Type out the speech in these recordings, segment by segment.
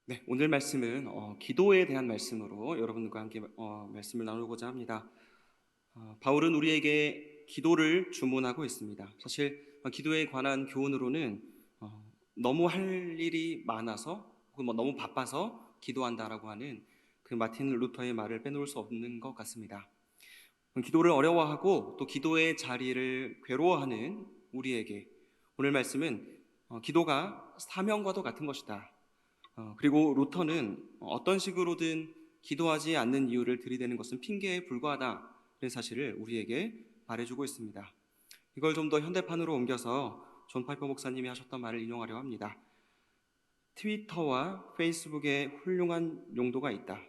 네, 오늘 말씀은 기도에 대한 말씀으로 여러분과 함께 말씀을 나누고자 합니다. 바울은 우리에게 기도를 주문하고 있습니다. 사실 기도에 관한 교훈으로는 너무 할 일이 많아서 혹은 너무 바빠서 기도한다라고 하는 그 마틴 루터의 말을 빼놓을 수 없는 것 같습니다. 기도를 어려워하고 또 기도의 자리를 괴로워하는 우리에게 오늘 말씀은 기도가 사명과도 같은 것이다. 그리고 루터는 어떤 식으로든 기도하지 않는 이유를 들이대는 것은 핑계에 불과하다는 사실을 우리에게 말해주고 있습니다. 이걸 좀 더 현대판으로 옮겨서 존 파이퍼 목사님이 하셨던 말을 인용하려 합니다. 트위터와 페이스북에 훌륭한 용도가 있다.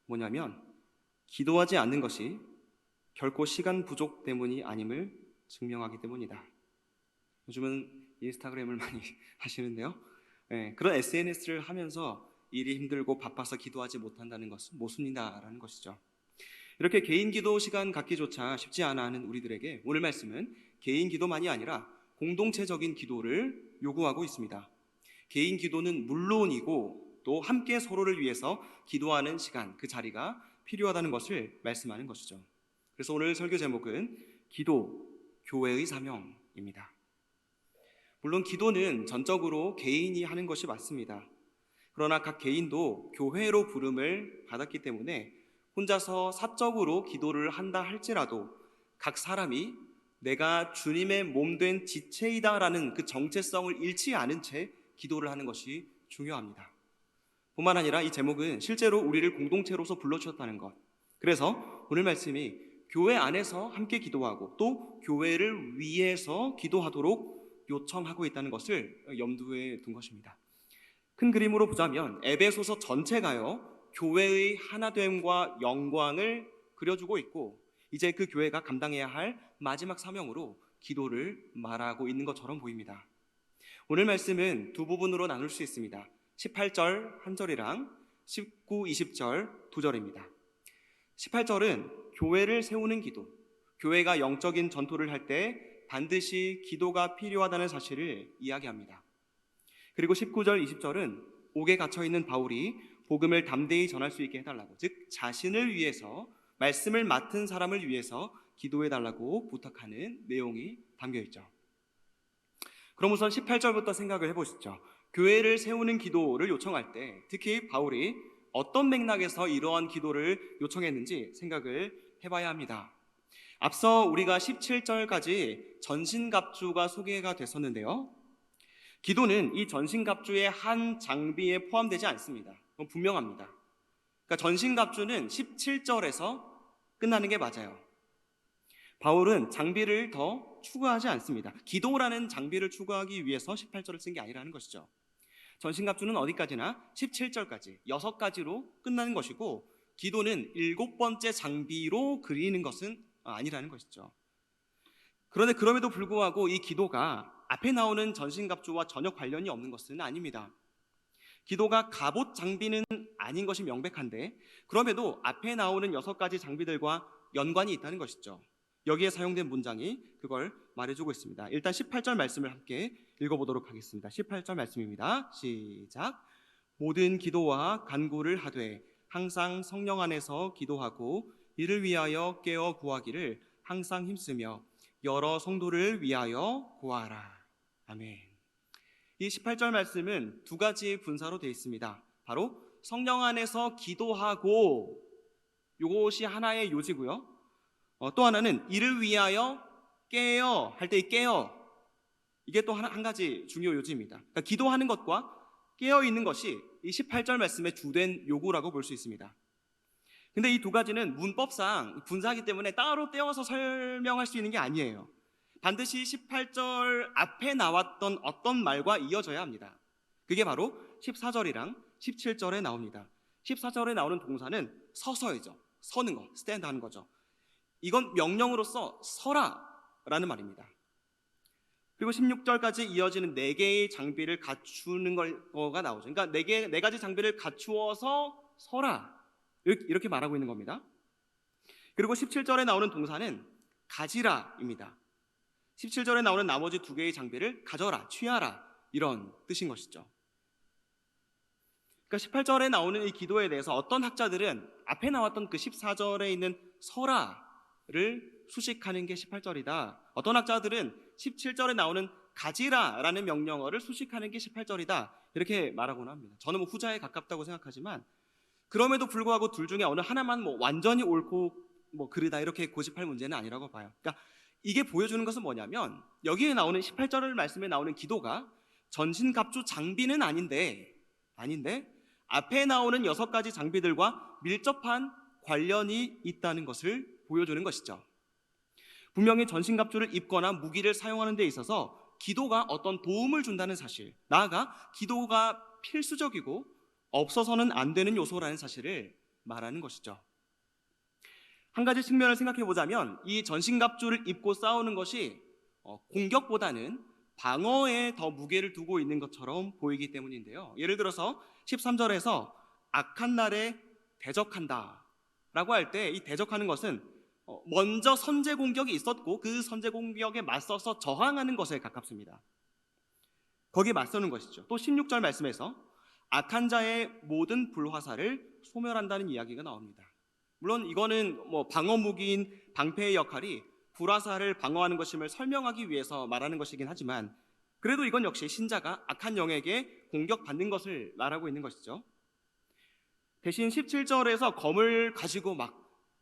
뭐냐면 기도하지 않는 것이 결코 시간 부족 때문이 아님을 증명하기 때문이다. 요즘은 인스타그램을 많이 하시는데요. 그런 SNS를 하면서 일이 힘들고 바빠서 기도하지 못한다는 것은 모순이다라는 것이죠. 이렇게 개인 기도 시간 갖기조차 쉽지 않아 하는 우리들에게 오늘 말씀은 개인 기도만이 아니라 공동체적인 기도를 요구하고 있습니다. 개인 기도는 물론이고 또 함께 서로를 위해서 기도하는 시간, 그 자리가 필요하다는 것을 말씀하는 것이죠. 그래서 오늘 설교 제목은 기도, 교회의 사명입니다. 물론 기도는 전적으로 개인이 하는 것이 맞습니다. 그러나 각 개인도 교회로 부름을 받았기 때문에 혼자서 사적으로 기도를 한다 할지라도 각 사람이 내가 주님의 몸된 지체이다라는 그 정체성을 잃지 않은 채 기도를 하는 것이 중요합니다. 뿐만 아니라 이 제목은 실제로 우리를 공동체로서 불러주셨다는 것. 그래서 오늘 말씀이 교회 안에서 함께 기도하고 또 교회를 위해서 기도하도록 요청하고 있다는 것을 염두에 둔 것입니다. 큰 그림으로 보자면 에베소서 전체가요 교회의 하나됨과 영광을 그려주고 있고 이제 그 교회가 감당해야 할 마지막 사명으로 기도를 말하고 있는 것처럼 보입니다. 오늘 말씀은 두 부분으로 나눌 수 있습니다. 18절 한 절이랑 19, 20절 두 절입니다. 18절은 교회를 세우는 기도, 교회가 영적인 전투를 할 때 반드시 기도가 필요하다는 사실을 이야기합니다. 그리고 19절, 20절은 옥에 갇혀있는 바울이 복음을 담대히 전할 수 있게 해달라고, 즉 자신을 위해서, 말씀을 맡은 사람을 위해서 기도해달라고 부탁하는 내용이 담겨있죠. 그럼 우선 18절부터 생각을 해보시죠. 교회를 세우는 기도를 요청할 때 특히 바울이 어떤 맥락에서 이러한 기도를 요청했는지 생각을 해봐야 합니다. 앞서 우리가 17절까지 전신갑주가 소개가 됐었는데요, 기도는 이 전신갑주의 한 장비에 포함되지 않습니다. 그건 분명합니다. 그러니까 전신갑주는 17절에서 끝나는 게 맞아요. 바울은 장비를 더 추가하지 않습니다. 기도라는 장비를 추가하기 위해서 18절을 쓴 게 아니라는 것이죠. 전신갑주는 어디까지나 17절까지 6가지로 끝나는 것이고 기도는 7번째 장비로 그리는 것은 아니라는 것이죠. 그런데 그럼에도 불구하고 이 기도가 앞에 나오는 전신갑주와 전혀 관련이 없는 것은 아닙니다. 기도가 갑옷 장비는 아닌 것이 명백한데 그럼에도 앞에 나오는 6가지 장비들과 연관이 있다는 것이죠. 여기에 사용된 문장이 그걸 말해주고 있습니다. 일단 18절 말씀을 함께 읽어보도록 하겠습니다. 18절 말씀입니다. 시작. 모든 기도와 간구를 하되 항상 성령 안에서 기도하고 이를 위하여 깨어 구하기를 항상 힘쓰며 여러 성도를 위하여 구하라. 아멘. 이 18절 말씀은 두 가지 분사로 되어 있습니다. 바로 성령 안에서 기도하고, 이것이 하나의 요지고요. 또 하나는 이를 위하여 깨어 할 때 이 깨어, 이게 또 한 가지 중요 요지입니다. 그러니까 기도하는 것과 깨어 있는 것이 이 18절 말씀의 주된 요구라고 볼 수 있습니다. 근데 이 두 가지는 문법상 분사하기 때문에 따로 떼어서 설명할 수 있는 게 아니에요. 반드시 18절 앞에 나왔던 어떤 말과 이어져야 합니다. 그게 바로 14절이랑 17절에 나옵니다. 14절에 나오는 동사는 서서이죠. 서는 거, 스탠드 하는 거죠. 이건 명령으로서 서라 라는 말입니다. 그리고 16절까지 이어지는 4개의 장비를 갖추는 거가 나오죠. 그러니까 4가지 장비를 갖추어서 서라, 이렇게 말하고 있는 겁니다. 그리고 17절에 나오는 동사는 가지라입니다. 17절에 나오는 나머지 2개의 장비를 가져라, 취하라, 이런 뜻인 것이죠. 그러니까 18절에 나오는 이 기도에 대해서 어떤 학자들은 앞에 나왔던 그 14절에 있는 서라를 수식하는 게 18절이다. 어떤 학자들은 17절에 나오는 가지라라는 명령어를 수식하는 게 18절이다. 이렇게 말하곤 합니다. 저는 후자에 가깝다고 생각하지만 그럼에도 불구하고 둘 중에 어느 하나만 완전히 옳고 그르다 이렇게 고집할 문제는 아니라고 봐요. 그러니까 이게 보여주는 것은 뭐냐면 여기에 나오는 18절 말씀에 나오는 기도가 전신갑주 장비는 아닌데 앞에 나오는 6가지 장비들과 밀접한 관련이 있다는 것을 보여주는 것이죠. 분명히 전신갑주를 입거나 무기를 사용하는 데 있어서 기도가 어떤 도움을 준다는 사실, 나아가 기도가 필수적이고 없어서는 안 되는 요소라는 사실을 말하는 것이죠. 한 가지 측면을 생각해 보자면 이 전신갑주를 입고 싸우는 것이 공격보다는 방어에 더 무게를 두고 있는 것처럼 보이기 때문인데요. 예를 들어서 13절에서 악한 날에 대적한다 라고 할 때 이 대적하는 것은 먼저 선제 공격이 있었고 그 선제 공격에 맞서서 저항하는 것에 가깝습니다. 거기에 맞서는 것이죠. 또 16절 말씀에서 악한 자의 모든 불화살을 소멸한다는 이야기가 나옵니다. 물론 이거는 방어 무기인 방패의 역할이 불화살을 방어하는 것임을 설명하기 위해서 말하는 것이긴 하지만 그래도 이건 역시 신자가 악한 영에게 공격받는 것을 말하고 있는 것이죠. 대신 17절에서 검을 가지고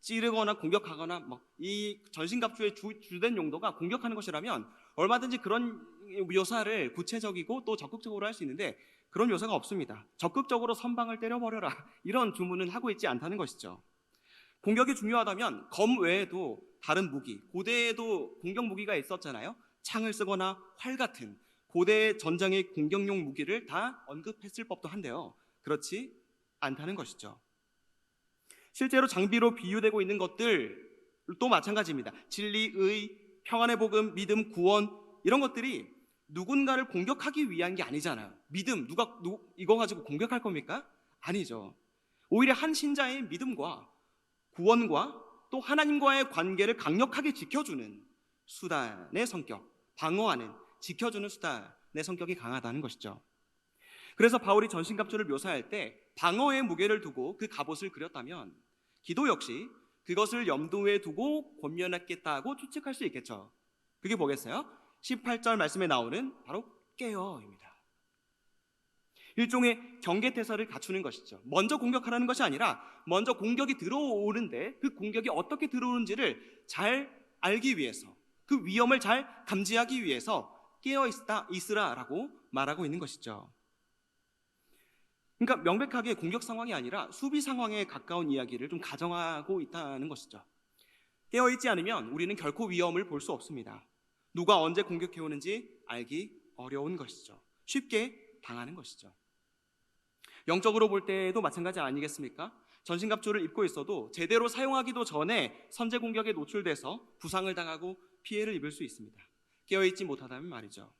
찌르거나 공격하거나 이 전신갑주의 주된 용도가 공격하는 것이라면 얼마든지 그런 묘사를 구체적이고 또 적극적으로 할 수 있는데 그런 묘사가 없습니다. 적극적으로 선방을 때려버려라 이런 주문은 하고 있지 않다는 것이죠. 공격이 중요하다면 검 외에도 다른 무기, 고대에도 공격 무기가 있었잖아요. 창을 쓰거나 활 같은 고대 전장의 공격용 무기를 다 언급했을 법도 한데요. 그렇지 않다는 것이죠. 실제로 장비로 비유되고 있는 것들도 마찬가지입니다. 진리, 의, 평안의 복음, 믿음, 구원 이런 것들이 누군가를 공격하기 위한 게 아니잖아요. 믿음, 이거 가지고 공격할 겁니까? 아니죠. 오히려 한 신자의 믿음과 구원과 또 하나님과의 관계를 강력하게 지켜주는 수단의 성격, 방어하는, 지켜주는 수단의 성격이 강하다는 것이죠. 그래서 바울이 전신갑주를 묘사할 때 방어의 무게를 두고 그 갑옷을 그렸다면 기도 역시 그것을 염두에 두고 권면했겠다고 추측할 수 있겠죠. 그게 뭐겠어요? 18절 말씀에 나오는 바로 깨어입니다. 일종의 경계태세를 갖추는 것이죠. 먼저 공격하라는 것이 아니라 먼저 공격이 들어오는데 그 공격이 어떻게 들어오는지를 잘 알기 위해서, 그 위험을 잘 감지하기 위해서 깨어있으라라고 말하고 있는 것이죠. 그러니까 명백하게 공격 상황이 아니라 수비 상황에 가까운 이야기를 좀 가정하고 있다는 것이죠. 깨어있지 않으면 우리는 결코 위험을 볼 수 없습니다. 누가 언제 공격해오는지 알기 어려운 것이죠. 쉽게 당하는 것이죠. 영적으로 볼 때도 마찬가지 아니겠습니까? 전신갑주를 입고 있어도 제대로 사용하기도 전에 선제 공격에 노출돼서 부상을 당하고 피해를 입을 수 있습니다. 깨어있지 못하다면 말이죠.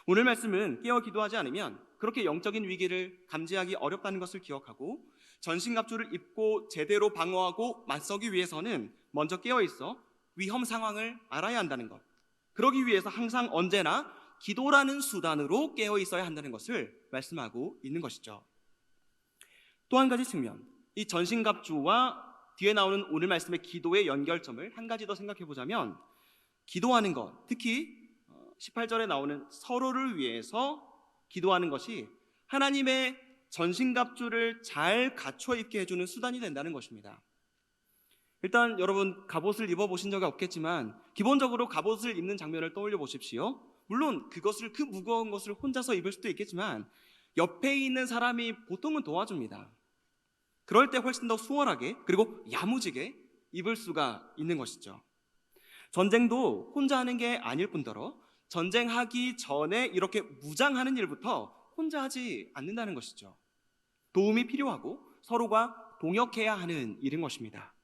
오늘 말씀은 깨어 기도하지 않으면 그렇게 영적인 위기를 감지하기 어렵다는 것을 기억하고 전신갑주를 입고 제대로 방어하고 맞서기 위해서는 먼저 깨어있어 위험 상황을 알아야 한다는 것, 그러기 위해서 항상 언제나 기도라는 수단으로 깨어있어야 한다는 것을 말씀하고 있는 것이죠. 또 한 가지 측면, 이 전신갑주와 뒤에 나오는 오늘 말씀의 기도의 연결점을 한 가지 더 생각해 보자면 기도하는 것, 특히 18절에 나오는 서로를 위해서 기도하는 것이 하나님의 전신갑주를 잘 갖춰 입게 해주는 수단이 된다는 것입니다. 일단 여러분 갑옷을 입어보신 적이 없겠지만 기본적으로 갑옷을 입는 장면을 떠올려 보십시오. 물론 그 무거운 것을 혼자서 입을 수도 있겠지만 옆에 있는 사람이 보통은 도와줍니다. 그럴 때 훨씬 더 수월하게 그리고 야무지게 입을 수가 있는 것이죠. 전쟁도 혼자 하는 게 아닐 뿐더러 전쟁하기 전에 이렇게 무장하는 일부터 혼자 하지 않는다는 것이죠. 도움이 필요하고 서로가 동역해야 하는 일인 것입니다.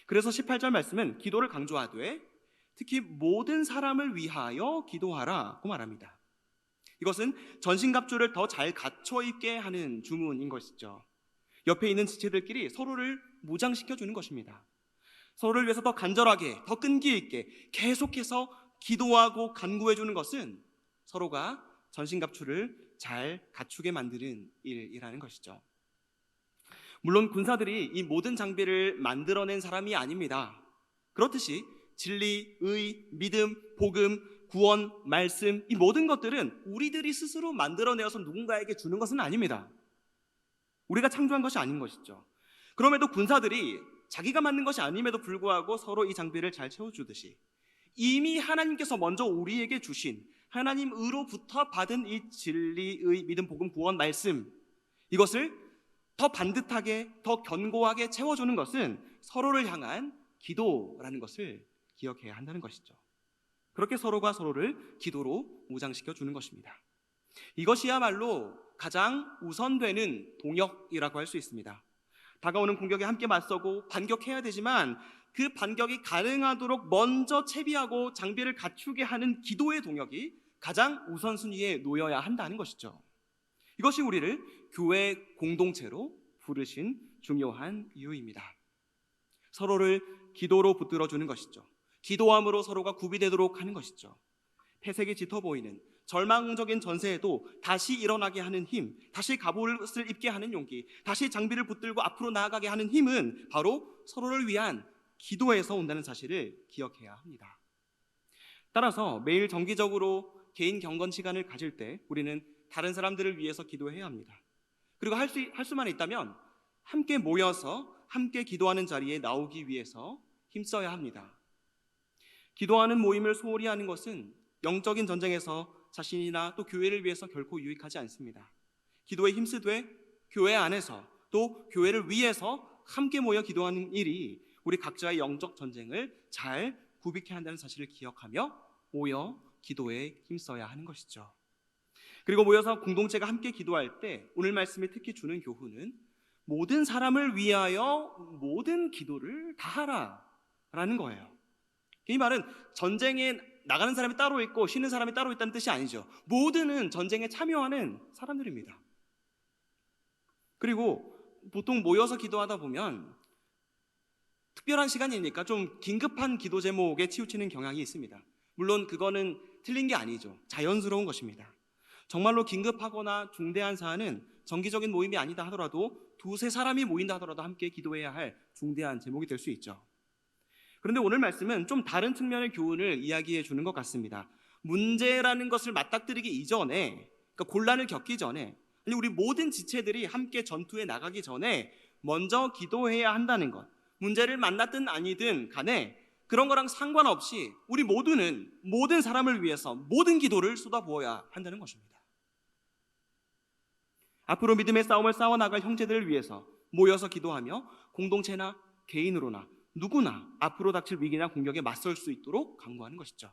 그래서 18절 말씀은 기도를 강조하되 특히 모든 사람을 위하여 기도하라고 말합니다. 이것은 전신갑주를 더 잘 갖춰 입게 하는 주문인 것이죠. 옆에 있는 지체들끼리 서로를 무장시켜주는 것입니다. 서로를 위해서 더 간절하게, 더 끈기 있게 계속해서 기도하고 간구해주는 것은 서로가 전신갑주를 잘 갖추게 만드는 일이라는 것이죠. 물론 군사들이 이 모든 장비를 만들어낸 사람이 아닙니다. 그렇듯이 진리, 의, 믿음, 복음, 구원, 말씀, 이 모든 것들은 우리들이 스스로 만들어내어서 누군가에게 주는 것은 아닙니다. 우리가 창조한 것이 아닌 것이죠. 그럼에도 군사들이 자기가 만든 것이 아님에도 불구하고 서로 이 장비를 잘 채워주듯이 이미 하나님께서 먼저 우리에게 주신 하나님으로부터 받은 이 진리의 믿음, 복음, 구원, 말씀, 이것을 더 반듯하게, 더 견고하게 채워주는 것은 서로를 향한 기도라는 것을 기억해야 한다는 것이죠. 그렇게 서로가 서로를 기도로 무장시켜 주는 것입니다. 이것이야말로 가장 우선되는 동역이라고 할 수 있습니다. 다가오는 공격에 함께 맞서고 반격해야 되지만 그 반격이 가능하도록 먼저 채비하고 장비를 갖추게 하는 기도의 동역이 가장 우선순위에 놓여야 한다는 것이죠. 이것이 우리를 교회 공동체로 부르신 중요한 이유입니다. 서로를 기도로 붙들어주는 것이죠. 기도함으로 서로가 구비되도록 하는 것이죠. 폐색이 짙어 보이는 절망적인 전세에도 다시 일어나게 하는 힘, 다시 갑옷을 입게 하는 용기, 다시 장비를 붙들고 앞으로 나아가게 하는 힘은 바로 서로를 위한 기도에서 온다는 사실을 기억해야 합니다. 따라서 매일 정기적으로 개인 경건 시간을 가질 때 우리는 다른 사람들을 위해서 기도해야 합니다. 그리고 할 수만 있다면 함께 모여서 함께 기도하는 자리에 나오기 위해서 힘써야 합니다. 기도하는 모임을 소홀히 하는 것은 영적인 전쟁에서 자신이나 또 교회를 위해서 결코 유익하지 않습니다. 기도에 힘쓰되 교회 안에서 또 교회를 위해서 함께 모여 기도하는 일이 우리 각자의 영적 전쟁을 잘 구비케 한다는 사실을 기억하며 모여 기도에 힘써야 하는 것이죠. 그리고 모여서 공동체가 함께 기도할 때 오늘 말씀에 특히 주는 교훈은 모든 사람을 위하여 모든 기도를 다 하라라는 거예요. 이 말은 전쟁에 나가는 사람이 따로 있고 쉬는 사람이 따로 있다는 뜻이 아니죠. 모두는 전쟁에 참여하는 사람들입니다. 그리고 보통 모여서 기도하다 보면 특별한 시간이니까 좀 긴급한 기도 제목에 치우치는 경향이 있습니다. 물론 그거는 틀린 게 아니죠. 자연스러운 것입니다. 정말로 긴급하거나 중대한 사안은 정기적인 모임이 아니다 하더라도 두세 사람이 모인다 하더라도 함께 기도해야 할 중대한 제목이 될 수 있죠. 그런데 오늘 말씀은 좀 다른 측면의 교훈을 이야기해 주는 것 같습니다. 문제라는 것을 맞닥뜨리기 이전에, 그러니까 곤란을 겪기 전에, 아니 우리 모든 지체들이 함께 전투에 나가기 전에 먼저 기도해야 한다는 것, 문제를 만났든 아니든 간에 그런 거랑 상관없이 우리 모두는 모든 사람을 위해서 모든 기도를 쏟아부어야 한다는 것입니다. 앞으로 믿음의 싸움을 싸워나갈 형제들을 위해서 모여서 기도하며 공동체나 개인으로나 누구나 앞으로 닥칠 위기나 공격에 맞설 수 있도록 강구하는 것이죠.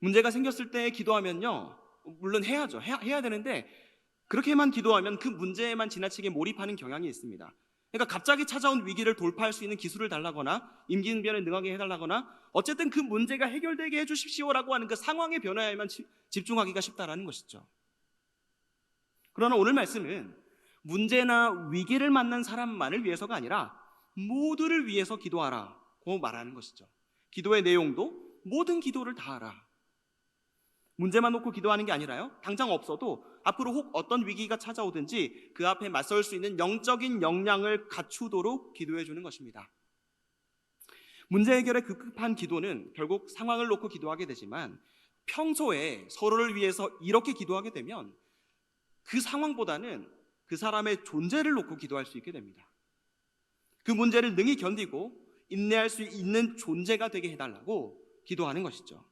문제가 생겼을 때 기도하면요, 물론 해야죠. 해야 되는데 그렇게만 기도하면 그 문제에만 지나치게 몰입하는 경향이 있습니다. 그러니까 갑자기 찾아온 위기를 돌파할 수 있는 기술을 달라거나 임기응변에 능하게 해달라거나 어쨌든 그 문제가 해결되게 해주십시오라고 하는 그 상황의 변화에만 집중하기가 쉽다라는 것이죠. 그러나 오늘 말씀은 문제나 위기를 만난 사람만을 위해서가 아니라 모두를 위해서 기도하라고 말하는 것이죠. 기도의 내용도 모든 기도를 다 하라. 문제만 놓고 기도하는 게 아니라요, 당장 없어도 앞으로 혹 어떤 위기가 찾아오든지 그 앞에 맞설 수 있는 영적인 역량을 갖추도록 기도해 주는 것입니다. 문제 해결에 급급한 기도는 결국 상황을 놓고 기도하게 되지만 평소에 서로를 위해서 이렇게 기도하게 되면 그 상황보다는 그 사람의 존재를 놓고 기도할 수 있게 됩니다. 그 문제를 능히 견디고 인내할 수 있는 존재가 되게 해달라고 기도하는 것이죠.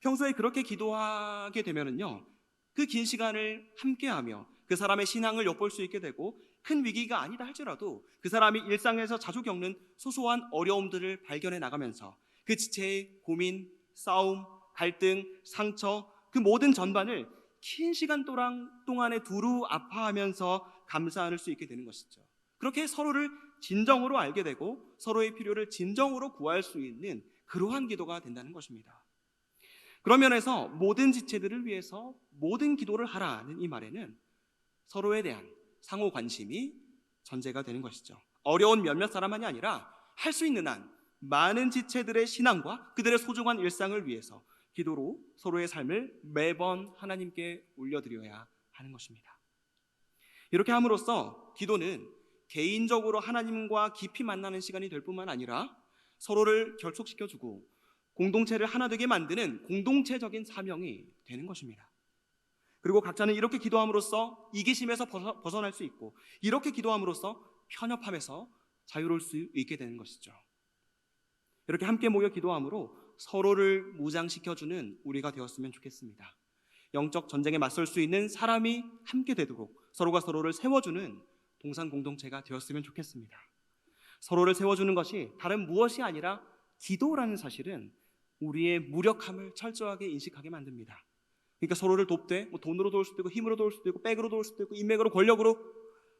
평소에 그렇게 기도하게 되면은요, 그 긴 시간을 함께하며 그 사람의 신앙을 엿볼 수 있게 되고 큰 위기가 아니다 할지라도 그 사람이 일상에서 자주 겪는 소소한 어려움들을 발견해 나가면서 그 지체의 고민, 싸움, 갈등, 상처 그 모든 전반을 긴 시간 동안에 두루 아파하면서 감사할 수 있게 되는 것이죠. 그렇게 서로를 진정으로 알게 되고 서로의 필요를 진정으로 구할 수 있는 그러한 기도가 된다는 것입니다. 그런 면에서 모든 지체들을 위해서 모든 기도를 하라는 이 말에는 서로에 대한 상호 관심이 전제가 되는 것이죠. 어려운 몇몇 사람만이 아니라 할 수 있는 한 많은 지체들의 신앙과 그들의 소중한 일상을 위해서 기도로 서로의 삶을 매번 하나님께 올려드려야 하는 것입니다. 이렇게 함으로써 기도는 개인적으로 하나님과 깊이 만나는 시간이 될 뿐만 아니라 서로를 결속시켜주고 공동체를 하나 되게 만드는 공동체적인 사명이 되는 것입니다. 그리고 각자는 이렇게 기도함으로써 이기심에서 벗어날 수 있고, 이렇게 기도함으로써 편협함에서 자유로울 수 있게 되는 것이죠. 이렇게 함께 모여 기도함으로 서로를 무장시켜주는 우리가 되었으면 좋겠습니다. 영적 전쟁에 맞설 수 있는 사람이 함께 되도록 서로가 서로를 세워주는 동산 공동체가 되었으면 좋겠습니다. 서로를 세워주는 것이 다른 무엇이 아니라 기도라는 사실은 우리의 무력함을 철저하게 인식하게 만듭니다. 그러니까 서로를 돕되 돈으로 도울 수도 있고, 힘으로 도울 수도 있고, 백으로 도울 수도 있고, 인맥으로, 권력으로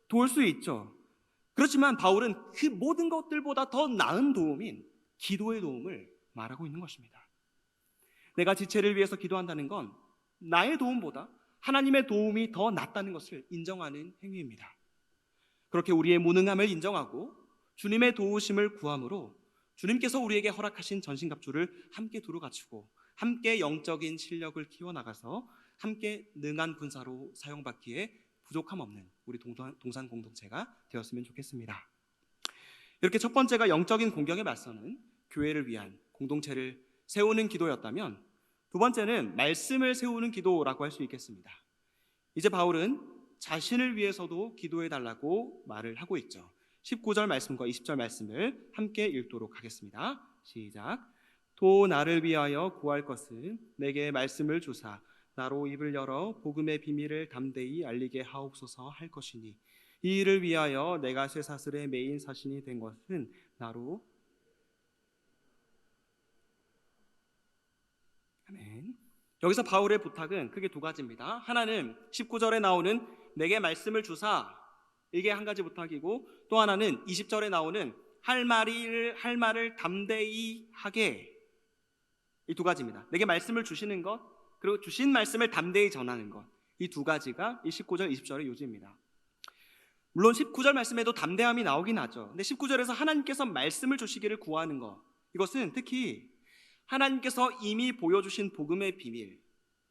도울 수 있죠. 그렇지만 바울은 그 모든 것들보다 더 나은 도움인 기도의 도움을 말하고 있는 것입니다. 내가 지체를 위해서 기도한다는 건 나의 도움보다 하나님의 도움이 더 낫다는 것을 인정하는 행위입니다. 그렇게 우리의 무능함을 인정하고 주님의 도우심을 구함으로 주님께서 우리에게 허락하신 전신갑주를 함께 두루 갖추고 함께 영적인 실력을 키워나가서 함께 능한 군사로 사용받기에 부족함 없는 우리 동산 공동체가 되었으면 좋겠습니다. 이렇게 첫 번째가 영적인 공격에 맞서는 교회를 위한 공동체를 세우는 기도였다면, 두 번째는 말씀을 세우는 기도라고 할 수 있겠습니다. 이제 바울은 자신을 위해서도 기도해달라고 말을 하고 있죠. 19절 말씀과 20절 말씀을 함께 읽도록 하겠습니다. 시작. 또 나를 위하여 구할 것은 내게 말씀을 주사 나로 입을 열어 복음의 비밀을 담대히 알리게 하옵소서 할 것이니, 이 일을 위하여 내가 쇠사슬의 메인 사신이 된 것은 나로. 아멘. 여기서 바울의 부탁은 크게 두 가지입니다. 하나는 19절에 나오는 내게 말씀을 주사, 이게 한 가지 부탁이고, 또 하나는 20절에 나오는 할 말을 담대히 하게, 이 두 가지입니다. 내게 말씀을 주시는 것, 그리고 주신 말씀을 담대히 전하는 것, 이 두 가지가 이 19절, 20절의 요지입니다. 물론 19절 말씀에도 담대함이 나오긴 하죠. 근데 19절에서 하나님께서 말씀을 주시기를 구하는 것, 이것은 특히 하나님께서 이미 보여주신 복음의 비밀,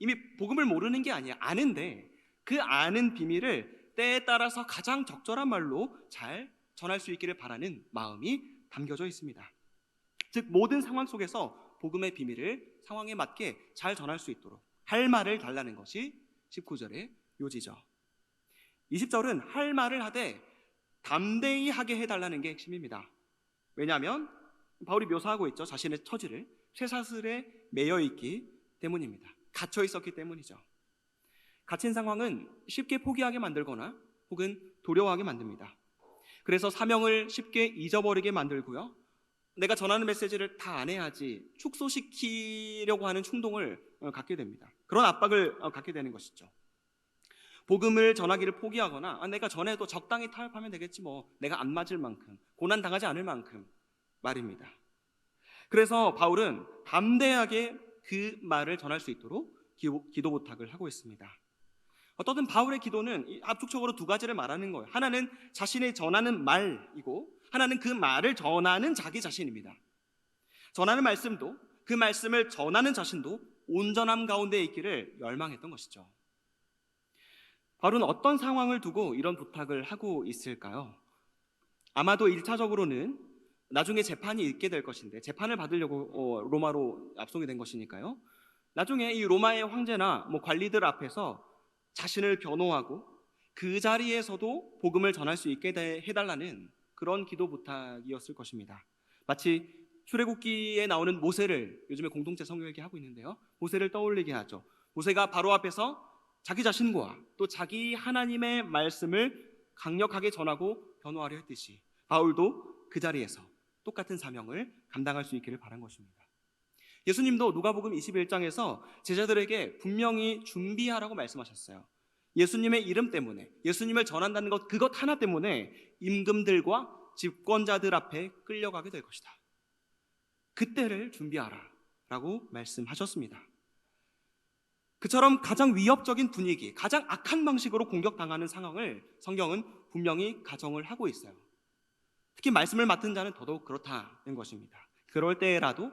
이미 복음을 모르는 게 아니야, 아는데 그 아는 비밀을 때에 따라서 가장 적절한 말로 잘 전할 수 있기를 바라는 마음이 담겨져 있습니다. 즉 모든 상황 속에서 복음의 비밀을 상황에 맞게 잘 전할 수 있도록 할 말을 달라는 것이 19절의 요지죠. 20절은 할 말을 하되 담대히 하게 해달라는 게 핵심입니다. 왜냐하면 바울이 묘사하고 있죠. 자신의 처지를 쇠사슬에 매여 있기 때문입니다. 갇혀 있었기 때문이죠. 갇힌 상황은 쉽게 포기하게 만들거나 혹은 두려워하게 만듭니다. 그래서 사명을 쉽게 잊어버리게 만들고요, 내가 전하는 메시지를 다 안 해야지 축소시키려고 하는 충동을 갖게 됩니다. 그런 압박을 갖게 되는 것이죠. 복음을 전하기를 포기하거나 내가 전해도 적당히 타협하면 되겠지, 내가 안 맞을 만큼, 고난당하지 않을 만큼 말입니다. 그래서 바울은 담대하게 그 말을 전할 수 있도록 기도 부탁을 하고 있습니다. 어떤 바울의 기도는 압축적으로 두 가지를 말하는 거예요. 하나는 자신이 전하는 말이고, 하나는 그 말을 전하는 자기 자신입니다. 전하는 말씀도, 그 말씀을 전하는 자신도 온전함 가운데 있기를 열망했던 것이죠. 바울은 어떤 상황을 두고 이런 부탁을 하고 있을까요? 아마도 1차적으로는 나중에 재판이 있게 될 것인데, 재판을 받으려고 로마로 압송이 된 것이니까요, 나중에 이 로마의 황제나 관리들 앞에서 자신을 변호하고 그 자리에서도 복음을 전할 수 있게 해달라는 그런 기도 부탁이었을 것입니다. 마치 출애굽기에 나오는 모세를 요즘에 공동체 성경읽기 하고 있는데요, 모세를 떠올리게 하죠. 모세가 바로 앞에서 자기 자신과 또 자기 하나님의 말씀을 강력하게 전하고 변호하려 했듯이 바울도 그 자리에서 똑같은 사명을 감당할 수 있기를 바란 것입니다. 예수님도 누가복음 21장에서 제자들에게 분명히 준비하라고 말씀하셨어요. 예수님의 이름 때문에, 예수님을 전한다는 것, 그것 하나 때문에 임금들과 집권자들 앞에 끌려가게 될 것이다. 그때를 준비하라 라고 말씀하셨습니다. 그처럼 가장 위협적인 분위기, 가장 악한 방식으로 공격당하는 상황을 성경은 분명히 가정을 하고 있어요. 특히 말씀을 맡은 자는 더더욱 그렇다는 것입니다. 그럴 때라도,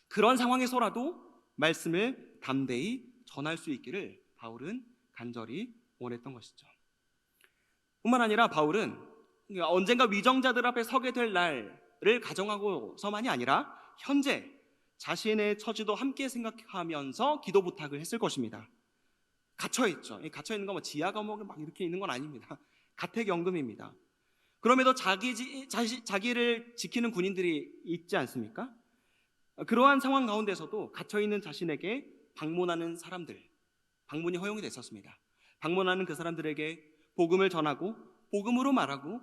그런 상황에서라도 말씀을 담대히 전할 수 있기를 바울은 간절히 원했던 것이죠. 뿐만 아니라 바울은 언젠가 위정자들 앞에 서게 될 날을 가정하고서만이 아니라 현재 자신의 처지도 함께 생각하면서 기도 부탁을 했을 것입니다. 갇혀있죠. 갇혀있는 건 뭐 지하 감옥에 막 이렇게 있는 건 아닙니다. 가택연금입니다. 그럼에도 자기를 지키는 군인들이 있지 않습니까? 그러한 상황 가운데서도 갇혀있는 자신에게 방문하는 사람들, 방문이 허용이 됐었습니다. 방문하는 그 사람들에게 복음을 전하고 복음으로 말하고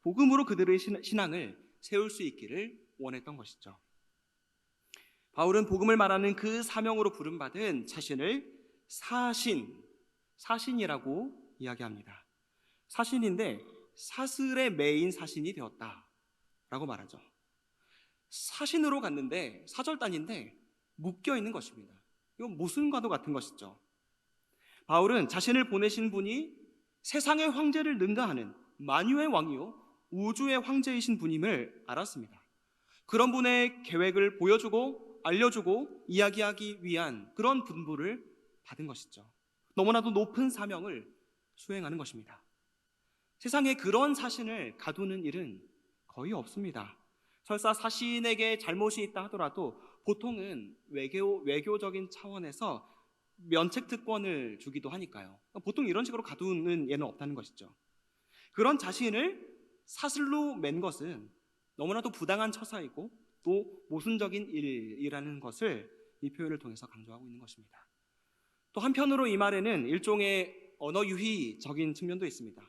복음으로 그들의 신앙을 세울 수 있기를 원했던 것이죠. 바울은 복음을 말하는 그 사명으로 부름받은 자신을 사신이라고 이야기합니다. 사신인데 사슬에 매인 사신이 되었다라고 말하죠. 사신으로 갔는데 사절단인데 묶여 있는 것입니다. 이건 모순과도 같은 것이죠. 바울은 자신을 보내신 분이 세상의 황제를 능가하는 만유의 왕이요 우주의 황제이신 분임을 알았습니다. 그런 분의 계획을 보여주고 알려주고 이야기하기 위한 그런 분부를 받은 것이죠. 너무나도 높은 사명을 수행하는 것입니다. 세상에 그런 사신을 가두는 일은 거의 없습니다. 설사 사신에게 잘못이 있다 하더라도 보통은 외교적인 차원에서 면책특권을 주기도 하니까요. 보통 이런 식으로 가두는 예는 없다는 것이죠. 그런 자신을 사슬로 맨 것은 너무나도 부당한 처사이고 또 모순적인 일이라는 것을 이 표현을 통해서 강조하고 있는 것입니다. 또 한편으로 이 말에는 일종의 언어 유희적인 측면도 있습니다.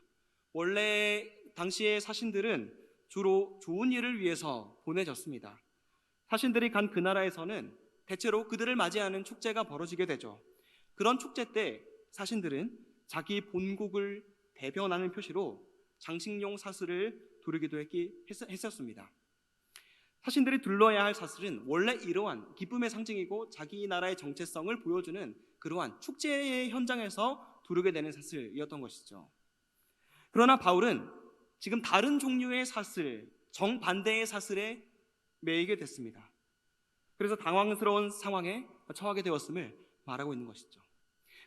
원래 당시의 사신들은 주로 좋은 일을 위해서 보내졌습니다. 사신들이 간 그 나라에서는 대체로 그들을 맞이하는 축제가 벌어지게 되죠. 그런 축제 때 사신들은 자기 본국을 대변하는 표시로 장식용 사슬을 두르기도 했었습니다. 사신들이 둘러야 할 사슬은 원래 이러한 기쁨의 상징이고 자기 나라의 정체성을 보여주는 그러한 축제의 현장에서 두르게 되는 사슬이었던 것이죠. 그러나 바울은 지금 다른 종류의 사슬, 정반대의 사슬에 매이게 됐습니다. 그래서 당황스러운 상황에 처하게 되었음을 말하고 있는 것이죠.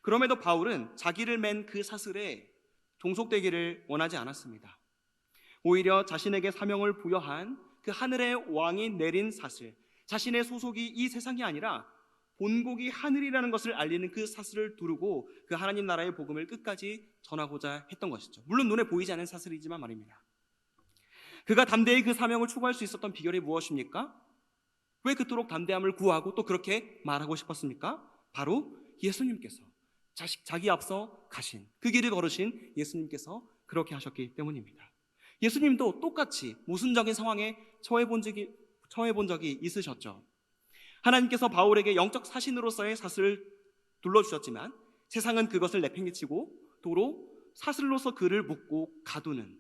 그럼에도 바울은 자기를 맨 그 사슬에 종속되기를 원하지 않았습니다. 오히려 자신에게 사명을 부여한 그 하늘의 왕이 내린 사슬, 자신의 소속이 이 세상이 아니라 본국이 하늘이라는 것을 알리는 그 사슬을 두르고 그 하나님 나라의 복음을 끝까지 전하고자 했던 것이죠. 물론 눈에 보이지 않는 사슬이지만 말입니다. 그가 담대히 그 사명을 추구할 수 있었던 비결이 무엇입니까? 왜 그토록 담대함을 구하고 또 그렇게 말하고 싶었습니까? 바로 예수님께서 자기 앞서 가신 그 길을 걸으신 예수님께서 그렇게 하셨기 때문입니다. 예수님도 똑같이 모순적인 상황에 처해 본 적이 있으셨죠. 하나님께서 바울에게 영적 사신으로서의 사슬을 둘러주셨지만 세상은 그것을 내팽개치고 도로 사슬로서 그를 묶고 가두는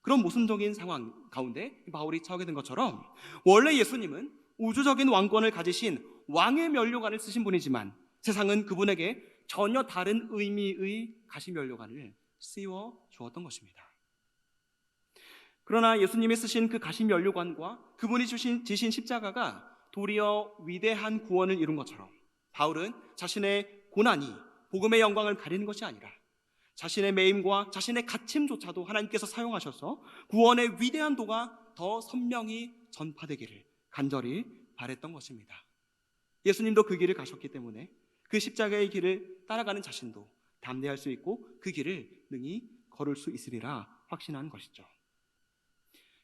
그런 모순적인 상황 가운데 바울이 처하게 된 것처럼 원래 예수님은 우주적인 왕권을 가지신 왕의 면류관을 쓰신 분이지만 세상은 그분에게 전혀 다른 의미의 가시 면류관을 씌워 주었던 것입니다. 그러나 예수님이 쓰신 그 가시 면류관과 그분이 지신 십자가가 도리어 위대한 구원을 이룬 것처럼 바울은 자신의 고난이 복음의 영광을 가리는 것이 아니라 자신의 매임과 자신의 갇힘조차도 하나님께서 사용하셔서 구원의 위대한 도가 더 선명히 전파되기를 간절히 바랬던 것입니다. 예수님도 그 길을 가셨기 때문에 그 십자가의 길을 따라가는 자신도 담대할 수 있고 그 길을 능히 걸을 수 있으리라 확신한 것이죠.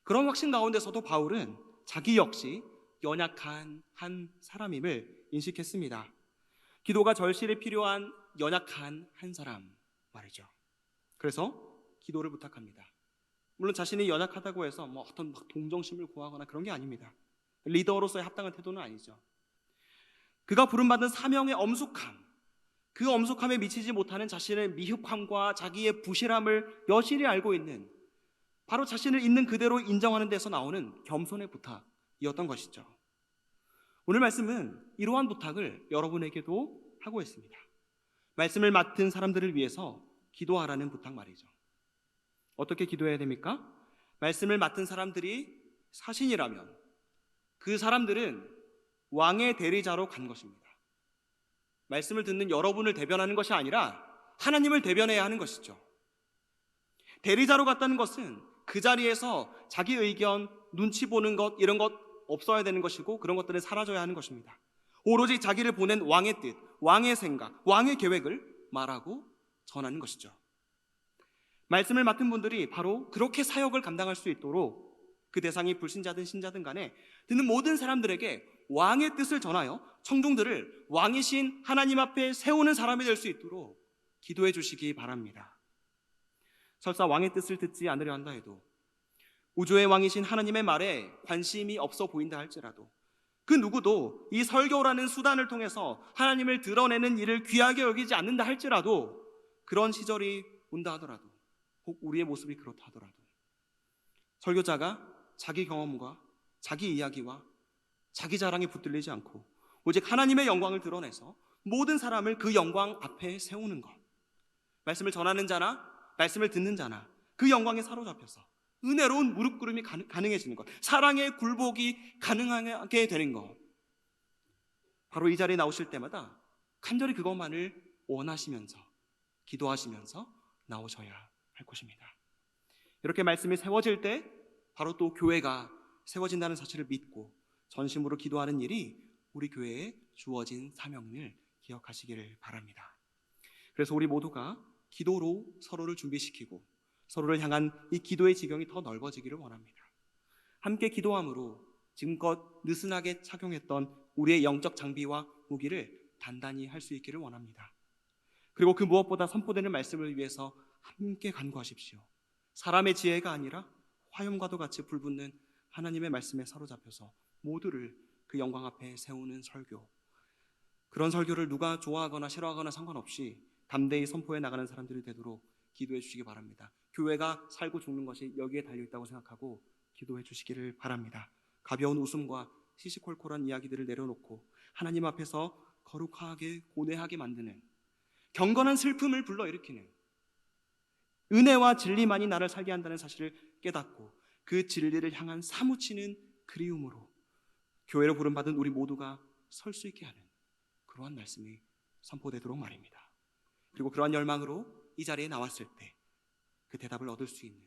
그런 확신 가운데서도 바울은 자기 역시 연약한 한 사람임을 인식했습니다. 기도가 절실히 필요한 연약한 한 사람 말이죠. 그래서 기도를 부탁합니다. 물론 자신이 연약하다고 해서 어떤 동정심을 구하거나 그런 게 아닙니다. 리더로서의 합당한 태도는 아니죠. 그가 부름받은 사명의 엄숙함, 그 엄숙함에 미치지 못하는 자신의 미흡함과 자기의 부실함을 여실히 알고 있는 바로 자신을 있는 그대로 인정하는 데서 나오는 겸손의 부탁이었던 것이죠. 오늘 말씀은 이러한 부탁을 여러분에게도 하고 있습니다. 말씀을 맡은 사람들을 위해서 기도하라는 부탁 말이죠. 어떻게 기도해야 됩니까? 말씀을 맡은 사람들이 사신이라면 그 사람들은 왕의 대리자로 간 것입니다. 말씀을 듣는 여러분을 대변하는 것이 아니라 하나님을 대변해야 하는 것이죠. 대리자로 갔다는 것은 그 자리에서 자기 의견, 눈치 보는 것, 이런 것 없어야 되는 것이고 그런 것들은 사라져야 하는 것입니다. 오로지 자기를 보낸 왕의 뜻, 왕의 생각, 왕의 계획을 말하고 전하는 것이죠. 말씀을 맡은 분들이 바로 그렇게 사역을 감당할 수 있도록 그 대상이 불신자든 신자든 간에 듣는 모든 사람들에게 왕의 뜻을 전하여 청중들을 왕이신 하나님 앞에 세우는 사람이 될 수 있도록 기도해 주시기 바랍니다. 설사 왕의 뜻을 듣지 않으려 한다 해도, 우주의 왕이신 하나님의 말에 관심이 없어 보인다 할지라도, 그 누구도 이 설교라는 수단을 통해서 하나님을 드러내는 일을 귀하게 여기지 않는다 할지라도, 그런 시절이 온다 하더라도, 혹 우리의 모습이 그렇다 하더라도, 설교자가 자기 경험과 자기 이야기와 자기 자랑에 붙들리지 않고 오직 하나님의 영광을 드러내서 모든 사람을 그 영광 앞에 세우는 것, 말씀을 전하는 자나 말씀을 듣는 자나 그 영광에 사로잡혀서 은혜로운 무릎 꿇음이 가능해지는 것, 사랑의 굴복이 가능하게 되는 것, 바로 이 자리에 나오실 때마다 간절히 그것만을 원하시면서 기도하시면서 나오셔야 할 것입니다. 이렇게 말씀이 세워질 때 바로 또 교회가 세워진다는 사실을 믿고 전심으로 기도하는 일이 우리 교회에 주어진 사명을 기억하시기를 바랍니다. 그래서 우리 모두가 기도로 서로를 준비시키고 서로를 향한 이 기도의 지경이 더 넓어지기를 원합니다. 함께 기도함으로 지금껏 느슨하게 착용했던 우리의 영적 장비와 무기를 단단히 할 수 있기를 원합니다. 그리고 그 무엇보다 선포되는 말씀을 위해서 함께 간구하십시오. 사람의 지혜가 아니라 화염과도 같이 불붙는 하나님의 말씀에 사로잡혀서 모두를 그 영광 앞에 세우는 설교, 그런 설교를 누가 좋아하거나 싫어하거나 상관없이 담대히 선포해 나가는 사람들이 되도록 기도해 주시기 바랍니다. 교회가 살고 죽는 것이 여기에 달려있다고 생각하고 기도해 주시기를 바랍니다. 가벼운 웃음과 시시콜콜한 이야기들을 내려놓고 하나님 앞에서 거룩하게 고뇌하게 만드는, 경건한 슬픔을 불러일으키는, 은혜와 진리만이 나를 살게 한다는 사실을 깨닫고 그 진리를 향한 사무치는 그리움으로 교회로 부름받은 우리 모두가 설 수 있게 하는 그러한 말씀이 선포되도록 말입니다. 그리고 그러한 열망으로 이 자리에 나왔을 때 그 대답을 얻을 수 있는,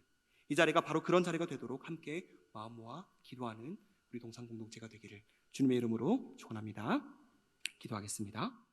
이 자리가 바로 그런 자리가 되도록 함께 마음 모아 기도하는 우리 동상 공동체가 되기를 주님의 이름으로 축원합니다. 기도하겠습니다.